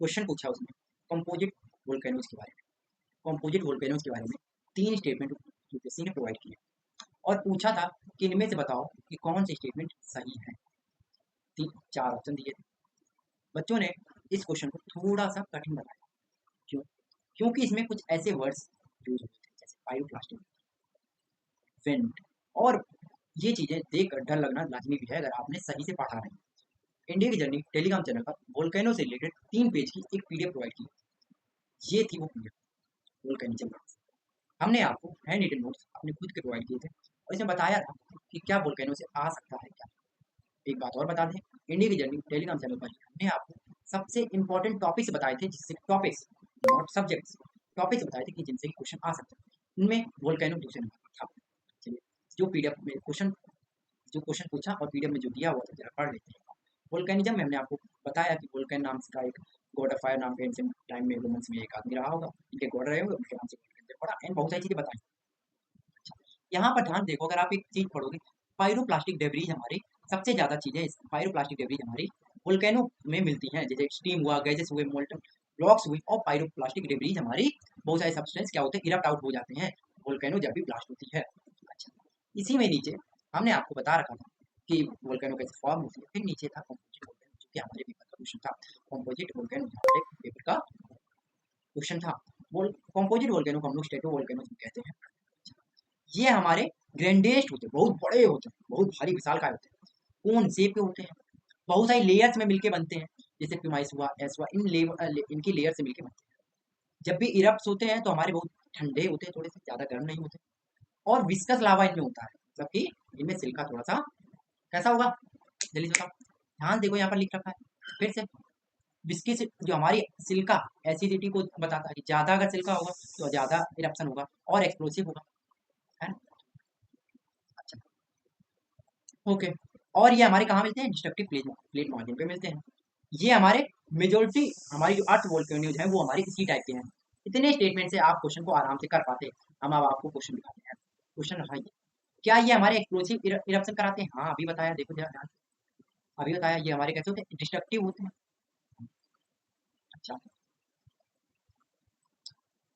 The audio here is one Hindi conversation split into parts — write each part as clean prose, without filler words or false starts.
क्वेश्चन पूछा उसने कंपोजिट वोल्केनोज के बारे में। कंपोजिट वोल्केनोज के बारे में 3 स्टेटमेंट यूपीएससी ने प्रोवाइड किए और पूछा था कि इनमें से बताओ कि कौन से स्टेटमेंट सही है। 4 ऑप्शन दिए थे। बच्चों ने इस क्वेश्चन को थोड़ा सा कठिन बनाया। क्यों? क्योंकि इसमें कुछ ऐसे वर्ड्स यूज होते थे जैसे पायरोप्लास्टिक, विंड, और ये चीजें देखकर डर लगना लाजमी भी है अगर आपने सही से पढ़ा नहीं। इंडिया की जर्नी टेलीग्राम चैनल पर वोल्केनो से रिलेटेड 3 पेज की एक पीडीएफ प्रोवाइड की। ये थी वो पीडीएफ वोल्केनिज्म। हमने आपको हैंड रिटन नोट्स अपने खुद के प्रोवाइड किए थे और इसमें बताया था कि क्या वोल्केनो से आ सकता है क्या। एक बात और बता दें, इंडिया की जर्नी टेलीग्राम चैनल पर हमने आपको सबसे इंपॉर्टेंट टॉपिक्स बताए थे, जिससे टॉपिक्स नॉट सब्जेक्ट्स, टॉपिक्स बताए थे कि जिनसे क्वेश्चन आ सकते हैं। इनमें वोल्केनो दूसरे नंबर पर था। चलिए, जो पीडीएफ में क्वेश्चन पूछा और पीडीएफ में जो दिया हुआ था जरा पढ़ लेते हैं। वोल्केनिज्म में हमने आपको बताया कि वोल्केन नाम का एक गॉड ऑफ फायर नाम के एंशिएंट टाइम में रोमन्स में एक आदमी रहा होगा, इनके गॉड रहे होंगे, उनके नाम से वोल्केनिज्म पढ़ा एंड बहुत सारी चीजें बताई। यहाँ पर ध्यान देखो, अगर आप एक चीज पढ़ोगे, पायरोप्लास्टिक डेब्रीज हमारी सबसे ज्यादा चीजें पायरोप्लास्टिक डेब्रीज हमारी वोल्केनो में मिलती हैं, जैसे स्टीम हुआ, गैसेस हुए, मोल्टन ब्लॉक्स हुई, और पायरोप्लास्टिक डेब्रीज हमारी बहुत सारे सब्सटेंस क्या होते हैं, इरप्ट आउट हो जाते हैं वोल्केनो जब भी ब्लास्ट होती है। अच्छा, इसी में नीचे हमने आपको बता रखा था कि वोल्केनो कैसे फॉर्म होती है। फिर नीचे था कंपोजिट वोल्केनो, जो कि हमारे पेपर का क्वेश्चन था। कंपोजिट वोल्केनो हमारे पेपर का क्वेश्चन था। कंपोजिट वोल्केनो को हम लोग स्ट्रेटो वोल्केनो कहते हैं। ये हमारे ग्रैंडेस्ट होते हैं, बहुत बड़े होते हैं, बहुत भारी विशालकाय होते हैं, कोन शेप के होते हैं, बहुत सारी लेयर्स में मिलके बनते हैं, जैसे प्यूमाइस हुआ, एस हुआ, इनकी लेयर से मिलके बनते हैं। जब भी इरप्ट होते हैं तो हमारे बहुत ठंडे होते हैं, थोड़े से ज्यादा गर्म नहीं होते, और विस्कस लावा इनमें होता है, मतलब कि इनमें सिल्का थोड़ा सा कैसा होगा, जल्दी से बताओ। ध्यान देखो, यहाँ पर लिख रखा है फिर से। विस्किस जो हमारी सिल्का एसिडिटी को बताता है कि ज्यादा अगर सिल्का होगा तो ज्यादा इरप्शन होगा और एक्सप्लोसिव होगा, है ना। अच्छा, ओके। और ये हमारे कहाँ मिलते हैं, डिस्ट्रक्टिव प्लेट मार्जिन पे मिलते हैं। ये हमारे मेजोरिटी हमारी जो अर्थ वोल्केनोज है वो हमारे इसी टाइप के हैं। इतने स्टेटमेंट से आप क्वेश्चन को आराम से कर पाते। हम अब आपको क्वेश्चन दिखाते हैं। क्वेश्चन रहा ये, क्या ये हमारे एक्सप्लोसिव इरप्शन कराते हैं? हाँ, अभी बताया, देखो जरा ध्यान से। अभी बताया ये हमारे कैसे होते हैं, डिस्ट्रक्टिव होते हैं। अच्छा,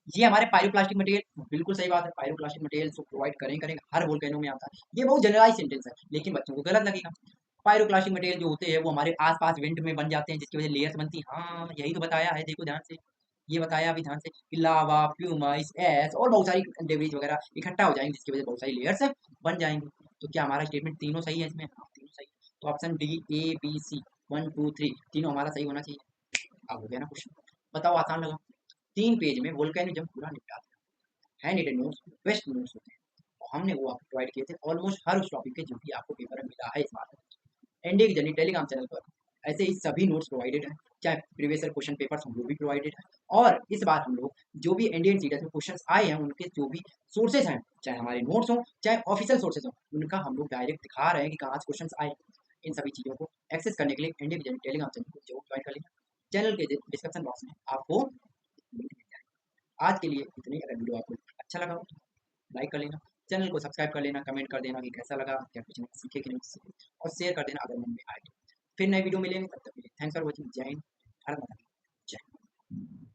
ये हमारे पायरोप्लास्टिक मटेरियल, बिल्कुल सही बात है, पायरोप्लास्टिक मटेरियल तो प्रोवाइड करेंगे, हर वोल्केनो में आता है। ये बहुत जनरलाइज सेंटेंस है, लेकिन बच्चों को गलत लगेगा। पायरोप्लास्टिक मटेरियल जो होते हैं वो हमारे आसपास विंड में बन जाते हैं, जिसकी वजह से लेयर्स बनती हैं। हाँ, यही तो बताया है, देखो ध्यान से। ये बताया अभी ध्यान से कि लावा, प्यूमाइस, एस और बहुत सारी डेब्रिज वगैरह इकट्ठा हो जाएंगे, जिसकी वजह से बहुत सारी लेयर्स बन जाएंगी। तो क्या हमारा स्टेटमेंट तीनों सही है इसमें? हाँ, तीनों सही है। तो ऑप्शन डी, ए, बी, सी, 1 2 3 तीनों हमारा सही होना चाहिए। अब हो गया ना क्वेश्चन। बताओ, आसान लगा। 3 पेज में वोल्केनिज्म पूरा निपटा दिया। Handwritten notes best notes होते हैं, और हमने वो आपको प्रोवाइड किए थे ऑलमोस्ट हर उस टॉपिक के जो भी आपको पेपर में मिला है इस बार। एनडीए की जर्नी टेलीग्राम चैनल पर ऐसे ही सभी नोट्स प्रोवाइडेड हैं, चाहे प्रीवियस ईयर क्वेश्चन पेपर्स हम लोग भी प्रोवाइडेड है। और इस बार हम लोग जो भी इंडियन सीरीज में क्वेश्चंस आए हैं उनके जो भी सोर्सेज हैं, चाहे हमारे नोट्स हों चाहे ऑफिशियल सोर्सेज हों, उनका हम लोग डायरेक्ट दिखा रहे हैं कि कहाँ से क्वेश्चन आए। इन सभी चीज़ों को एक्सेस करने के लिए इंडियन की जर्नी टेलीग्राम चैनल को जरूर ज्वाइन कर लेना। चैनल के डिस्क्रिप्शन बॉक्स में आपको लिंक मिल जाएगा। आज के लिए इतनी। अगर वीडियो आपको अच्छा लगा हो तो लाइक कर लेना, चैनल को सब्सक्राइब कर लेना, कमेंट कर देना कि कैसा लगा, क्या कुछ नहीं सीखे कि नहीं सीखे, और शेयर कर देना अगर मन में आए तो। फिर नई वीडियो मिलेंगे, तब तक के लिए थैंक्स फॉर वॉचिंग। जय हिंद, भारत माता की जय।